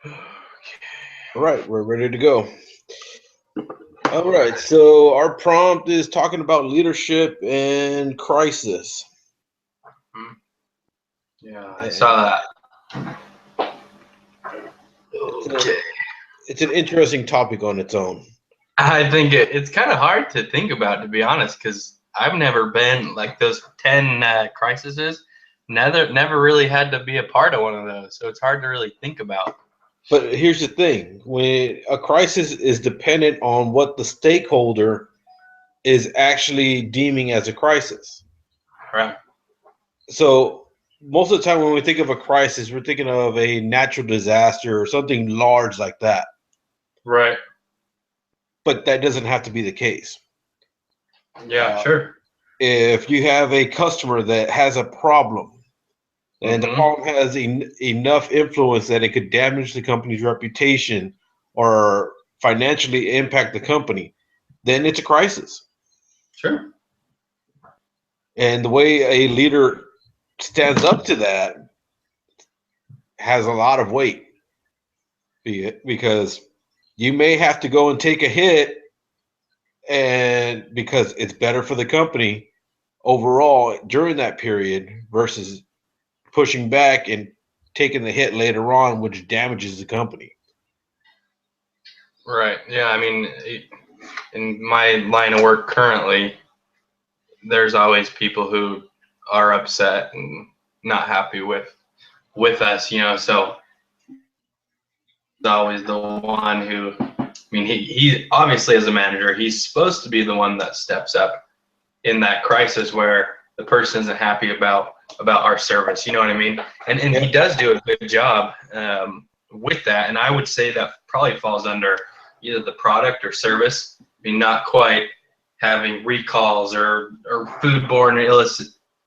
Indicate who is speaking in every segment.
Speaker 1: All right, we're ready to go. All right, so our prompt is talking about leadership and crisis.
Speaker 2: Hmm. Yeah, I
Speaker 1: And
Speaker 2: saw that.
Speaker 1: it's
Speaker 2: Okay.
Speaker 1: an interesting topic on its own.
Speaker 2: I think it's kind of hard to think about, to be honest, because I've never been like those 10 crises. Never really had to be a part of one of those, so it's hard to really think about.
Speaker 1: But here's the thing: when a crisis is dependent on what the stakeholder is actually deeming as a crisis.
Speaker 2: Right.
Speaker 1: So most of the time when we think of a crisis, we're thinking of a natural disaster or something large like that.
Speaker 2: Right.
Speaker 1: But that doesn't have to be the case.
Speaker 2: Yeah.
Speaker 1: Uh,
Speaker 2: Sure.
Speaker 1: if you have a customer that has a problem and the
Speaker 2: Mm-hmm.
Speaker 1: problem has enough influence that it could damage the company's reputation or financially impact the company, then it's a crisis.
Speaker 2: Sure.
Speaker 1: And the way a leader stands up to that has a lot of weight because you may have to go and take a hit and because it's better for the company overall during that period versus pushing back and taking the hit later on, which damages the company.
Speaker 2: Right. Yeah. I mean, in my line of work currently, there's always people who are upset and not happy with us, so he's always the one who, I mean, he obviously, as a manager, he's supposed to be the one that steps up in that crisis where the person isn't happy about our service, you know what I mean? And
Speaker 1: Yeah.
Speaker 2: he does do a good job with that, and I would say that probably falls under either the product or service. I mean, not quite having recalls or foodborne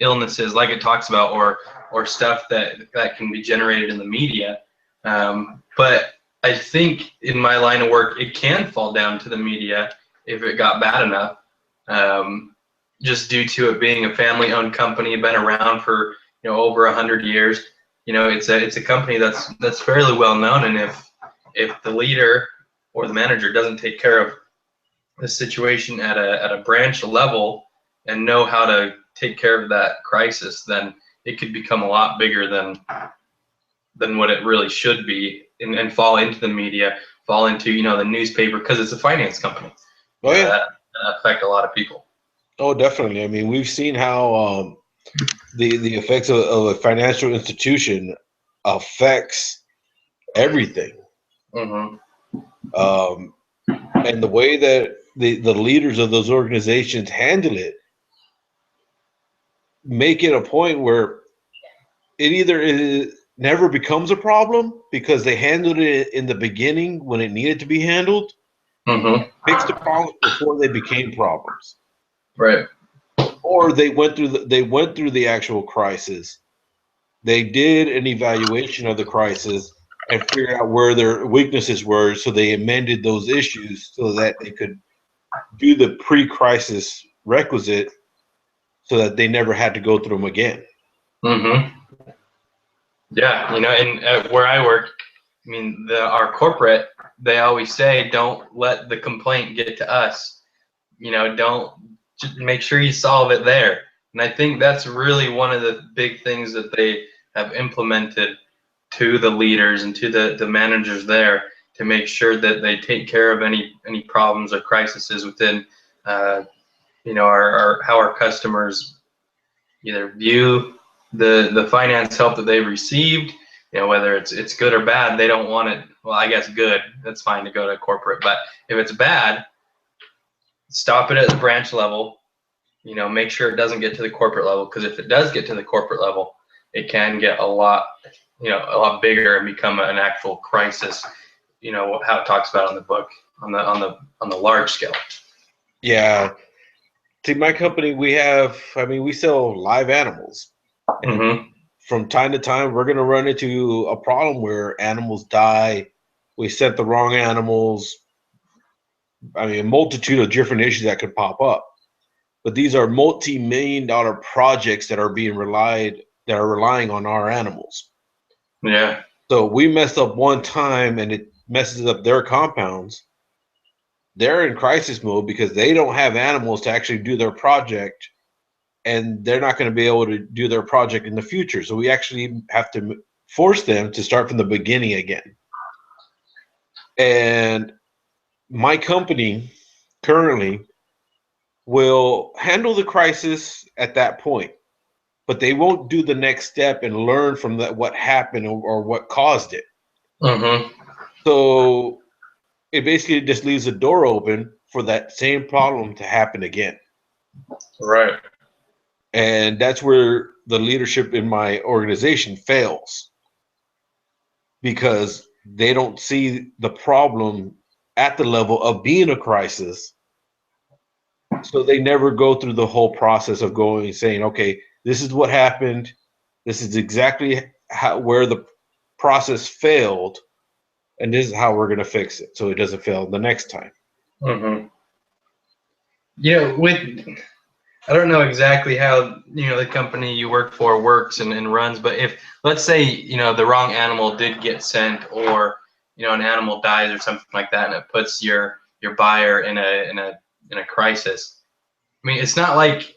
Speaker 2: illnesses like it talks about, or stuff that can be generated in the media. But I think in my line of work, it can fall down to the media if it got bad enough. Just due to it being a family-owned company, been around for over 100 years. It's a company that's fairly well known, and if the leader or the manager doesn't take care of the situation at a branch level and know how to take care of that crisis, then it could become a lot bigger than what it really should be, and fall into the media, fall into the newspaper, because it's a finance company.
Speaker 1: Oh yeah.
Speaker 2: That affect a lot of people.
Speaker 1: Oh, definitely. I mean, we've seen how the effects of a financial institution affects everything,
Speaker 2: Hmm.
Speaker 1: um, and the way that the leaders of those organizations handle it make it a point where it either never becomes a problem because they handled it in the beginning when it needed to be handled,
Speaker 2: Hmm.
Speaker 1: fixed the problems before they became problems,
Speaker 2: Right.
Speaker 1: or they went through the actual crisis. They did an evaluation of the crisis and figured out where their weaknesses were, so they amended those issues so that they could do the pre-crisis requisite, so that they never had to go through them again.
Speaker 2: Hmm. Yeah, and where I work, I mean, our corporate, they always say, don't let the complaint get to us. Don't, just make sure you solve it there. And I think that's really one of the big things that they have implemented to the leaders and to the managers there, to make sure that they take care of any problems or crises within, uh, our how our customers either view the finance help that they've received, whether it's good or bad. They don't want it. Well, I guess good, that's fine to go to corporate, but if it's bad, stop it at the branch level. Make sure it doesn't get to the corporate level, because if it does get to the corporate level, it can get a lot bigger and become an actual crisis. How it talks about in the book, on the large scale.
Speaker 1: Yeah. See, my company, we sell live animals. And
Speaker 2: Hmm.
Speaker 1: from time to time, we're going to run into a problem where animals die. We sent the wrong animals. I mean, a multitude of different issues that could pop up. But these are multi-million dollar projects that are relying on our animals.
Speaker 2: Yeah.
Speaker 1: So we messed up one time and it messes up their compounds. They're in crisis mode because they don't have animals to actually do their project, and they're not going to be able to do their project in the future. So we actually have to force them to start from the beginning again. And my company currently will handle the crisis at that point, but they won't do the next step and learn from that what happened or what caused it.
Speaker 2: Mm-hmm.
Speaker 1: So it basically just leaves the door open for that same problem to happen again.
Speaker 2: Right.
Speaker 1: And that's where the leadership in my organization fails, because they don't see the problem at the level of being a crisis. So they never go through the whole process of going and saying, okay, this is what happened. This is exactly where the process failed. And this is how we're going to fix it so it doesn't fail the next time.
Speaker 2: Mm-hmm. I don't know exactly how, the company you work for works and runs, but if, let's say, the wrong animal did get sent, or, an animal dies or something like that, and it puts your buyer in a crisis. I mean, it's not like,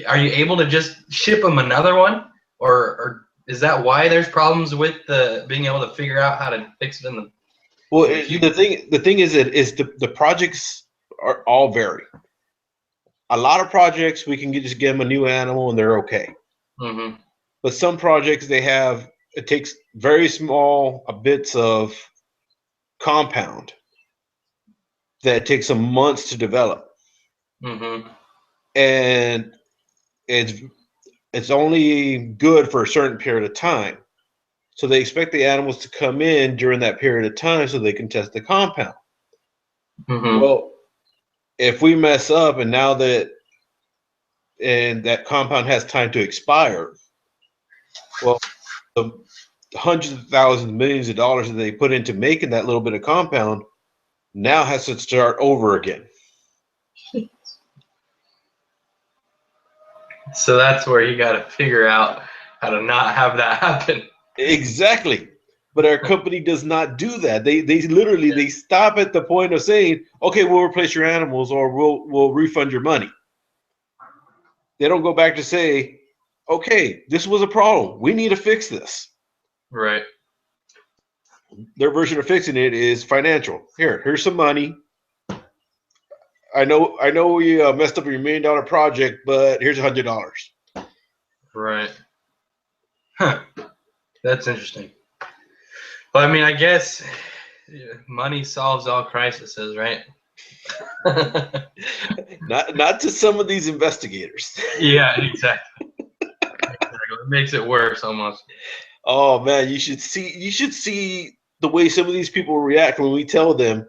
Speaker 2: are you able to just ship them another one, or is that why there's problems with being able to figure out how to fix it in the
Speaker 1: Well,
Speaker 2: future?
Speaker 1: the thing is that the projects are all vary. A lot of projects we can just get them a new animal and they're okay.
Speaker 2: Mm-hmm.
Speaker 1: But some projects it takes very small bits of compound that takes some months to develop,
Speaker 2: Mm-hmm.
Speaker 1: and it's only good for a certain period of time. So they expect the animals to come in during that period of time so they can test the compound.
Speaker 2: Mm-hmm.
Speaker 1: Well, if we mess up and that compound has time to expire, well, the hundreds of thousands, millions of dollars that they put into making that little bit of compound now has to start over again.
Speaker 2: So that's where you got to figure out how to not have that happen.
Speaker 1: Exactly. But our company does not do that. They literally they stop at the point of saying, okay, we'll replace your animals or we'll refund your money. They don't go back to say, okay, this was a problem. We need to fix this.
Speaker 2: Right.
Speaker 1: Their version of fixing it is financial. Here's some money. I know we messed up your $1 million project, but here's $100.
Speaker 2: Right. Huh. That's interesting. Well, I mean, I guess money solves all crises, right?
Speaker 1: Not to some of these investigators.
Speaker 2: Yeah, exactly. It makes it worse almost.
Speaker 1: Oh man, you should see the way some of these people react when we tell them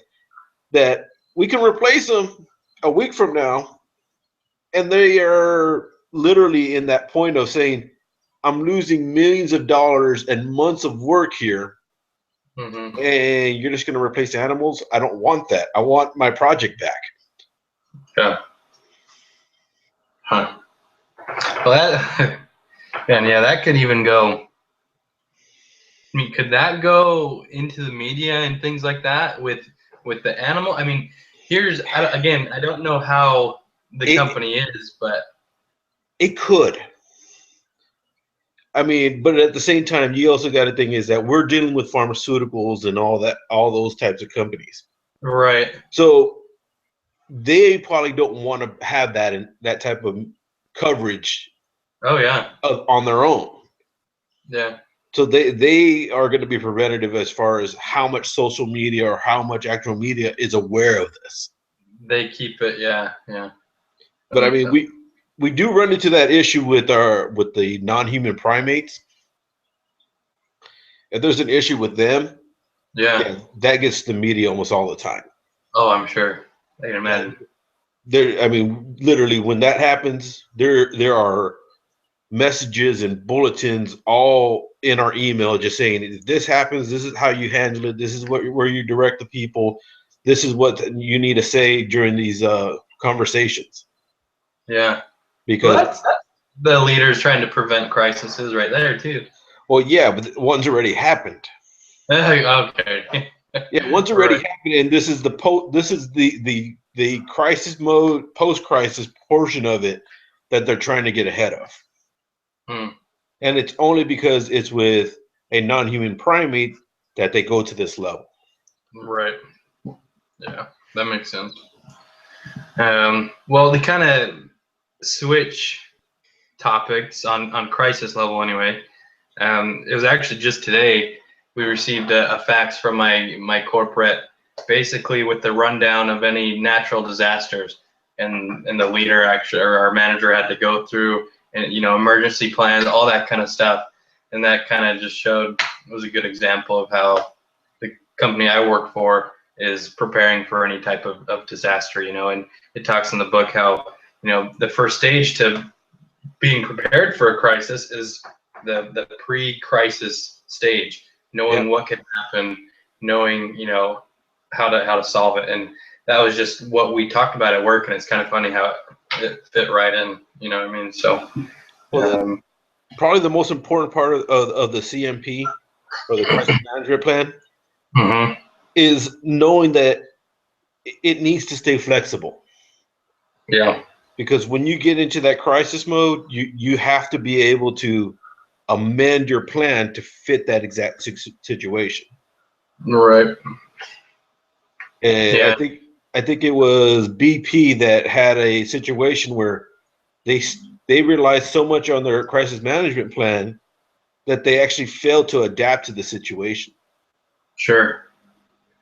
Speaker 1: that we can replace them a week from now, and they are literally in that point of saying, I'm losing millions of dollars and months of work here,
Speaker 2: Mm-hmm.
Speaker 1: and you're just going to replace animals. I don't want that. I want my project back.
Speaker 2: Yeah. Huh. Well, that, and yeah, that could even go. I mean, could that go into the media and things like that with the animal? I mean, again, I don't know how the company is, but
Speaker 1: it could. I mean, but at the same time, you also got to think is that we're dealing with pharmaceuticals and all those types of companies.
Speaker 2: right.
Speaker 1: So they probably don't want to have that type of coverage.
Speaker 2: Oh yeah.
Speaker 1: On their own.
Speaker 2: Yeah.
Speaker 1: So they are going to be preventative as far as how much social media or how much actual media is aware of this.
Speaker 2: They keep it. Yeah. Yeah.
Speaker 1: But I mean, we do run into that issue with the non-human primates. If there's an issue with them,
Speaker 2: yeah,
Speaker 1: that gets the media almost all the time.
Speaker 2: Oh, I'm sure. I can imagine.
Speaker 1: I mean, literally, when that happens, there are messages and bulletins all in our email just saying, if this happens, this is how you handle it. This is where you direct the people. This is what you need to say during these conversations.
Speaker 2: Yeah.
Speaker 1: Because
Speaker 2: well, that's the leaders trying to prevent crises right there too.
Speaker 1: Well, yeah, but one's already happened.
Speaker 2: Okay.
Speaker 1: Yeah, one's already
Speaker 2: Right.
Speaker 1: happened, and this is the crisis mode, post crisis portion of it that they're trying to get ahead of.
Speaker 2: Hmm.
Speaker 1: And it's only because it's with a non-human primate that they go to this level.
Speaker 2: Right. Yeah, that makes sense. Well, to kind of switch topics on crisis level anyway. It was actually just today we received a fax from my corporate, basically with the rundown of any natural disasters, and the leader actually or our manager had to go through and emergency plans, all that kind of stuff, and that kind of just showed was a good example of how the company I work for is preparing for any type of disaster, and it talks in the book how the first stage to being prepared for a crisis is the pre-crisis stage,
Speaker 1: Yeah.
Speaker 2: knowing what could happen, knowing how to solve it, and that was just what we talked about at work, and it's kind of funny how it fit right in. You know what I mean? So,
Speaker 1: Well,
Speaker 2: um,
Speaker 1: probably the most important part of the CMP or the crisis management plan
Speaker 2: mhm.
Speaker 1: is knowing that it needs to stay flexible.
Speaker 2: Yeah,
Speaker 1: Because when you get into that crisis mode, you have to be able to amend your plan to fit that exact situation.
Speaker 2: right.
Speaker 1: And
Speaker 2: Yeah,
Speaker 1: I think it was BP that had a situation where they they relied so much on their crisis management plan that they actually failed to adapt to the situation.
Speaker 2: sure.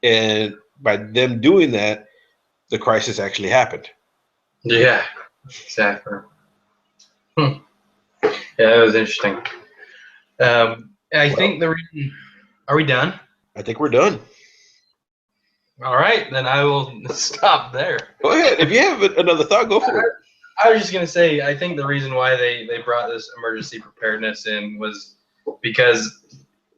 Speaker 1: And by them doing that, the crisis actually happened.
Speaker 2: Yeah, exactly. Hmm. Yeah, that was interesting. I
Speaker 1: Well,
Speaker 2: think the reason. Are we done?
Speaker 1: I think we're done.
Speaker 2: All right, then I will stop there.
Speaker 1: Go ahead. If you have another thought, go for it.
Speaker 2: I was just gonna say, I think the reason why they brought this emergency preparedness in was because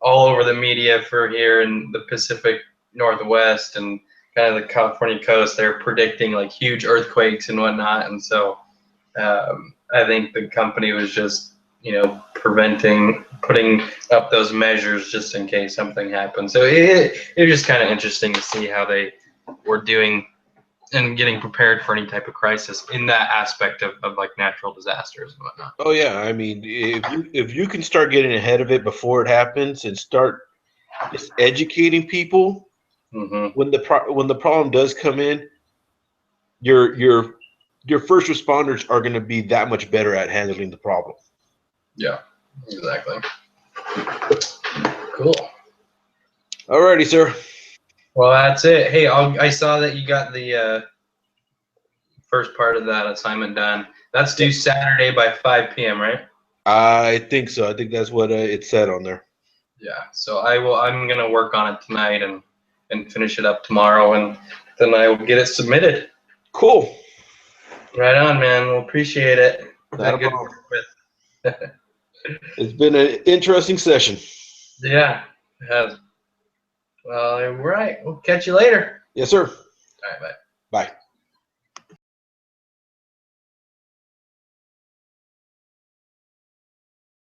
Speaker 2: all over the media for here in the Pacific Northwest and kind of the California coast, they're predicting like huge earthquakes and whatnot, and so I think the company was just putting up those measures just in case something happened. So it was just kind of interesting to see how they were doing and getting prepared for any type of crisis in that aspect of like natural disasters and whatnot.
Speaker 1: Oh yeah, I mean, if you can start getting ahead of it before it happens and start just educating people
Speaker 2: Hmm.
Speaker 1: when when the problem does come in, your your your first responders are going to be that much better at handling the problem.
Speaker 2: Yeah, exactly. Cool.
Speaker 1: Alrighty, sir.
Speaker 2: Well, that's it. Hey, I saw that you got the first part of that assignment done. That's due Saturday by 5 p.m., right?
Speaker 1: I think so. I think that's what it said on there.
Speaker 2: Yeah. So I'm gonna work on it tonight and finish it up tomorrow, and then I will get it submitted.
Speaker 1: Cool.
Speaker 2: Right on, man. Well, appreciate it.
Speaker 1: Not a
Speaker 2: Been good to
Speaker 1: problem.
Speaker 2: work with.
Speaker 1: It's been an interesting session.
Speaker 2: Yeah. It has. Well, all right. We'll catch you later.
Speaker 1: Yes, sir.
Speaker 2: All right. Bye.
Speaker 1: Bye.